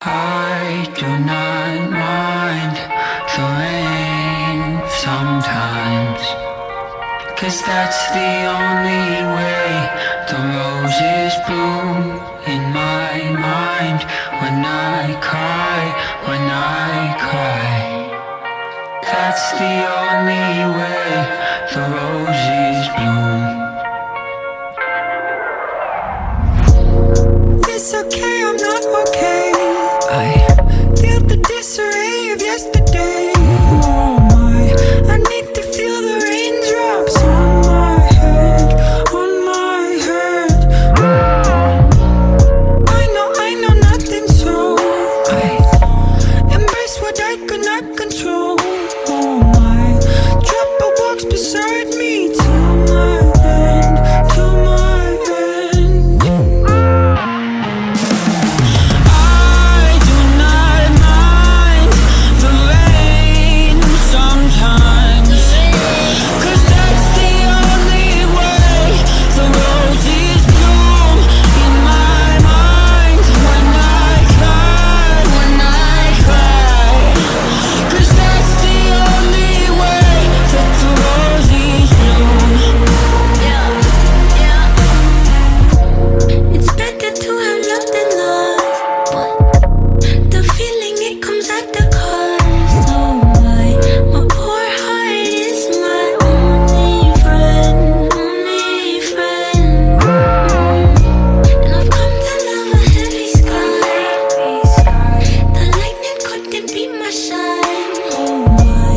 I do not mind the rain sometimes, 'cause that's the only way the roses bloom in my mind. When I cry, that's the only way the roses bloom. It's okay, I'm not okay. I feel the disarray of yesterday. Oh my, I need to feel the raindrops on my head, on my head. I know nothing, so I embrace what I could not control. Oh my, trouble walks beside me till my end, till my end. I do not mind the rain sometimes, 'cause that's the only way the roses bloom in my mind. When I cry, 'cause that's the only way that the roses bloom. It's better to have loved than lost, but the feeling it comes at the cost. Oh my poor heart is my only friend, only friend. And I've come to love a heavy sky. The lightning couldn't be my shine. Oh my,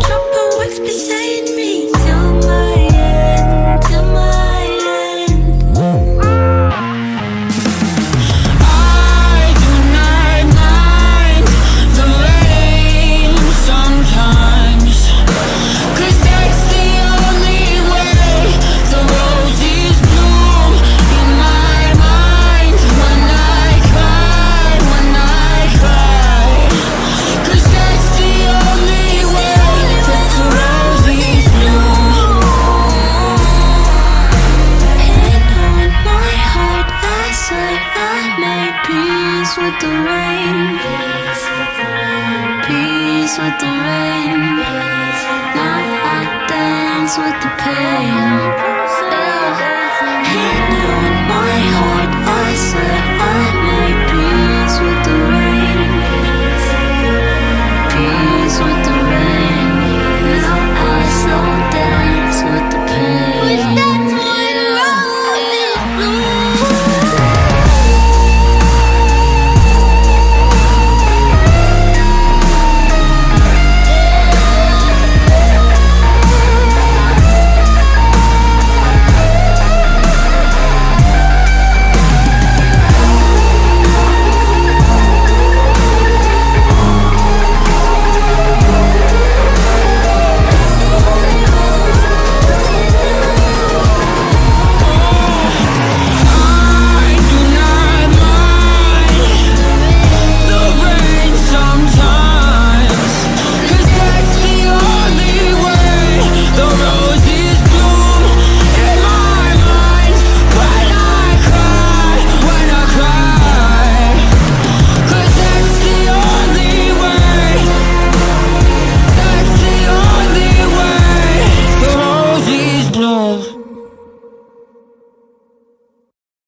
trouble works beside me till my end, till my end. I do not mind the rain sometimes, 'cause that's the only way the roses bloom in my mind. When I cry, 'cause that's the only way that the roses bloom. And on my heart I say I made peace with the rain, peace with the rain. Now I dance with the pain. And on my heart I say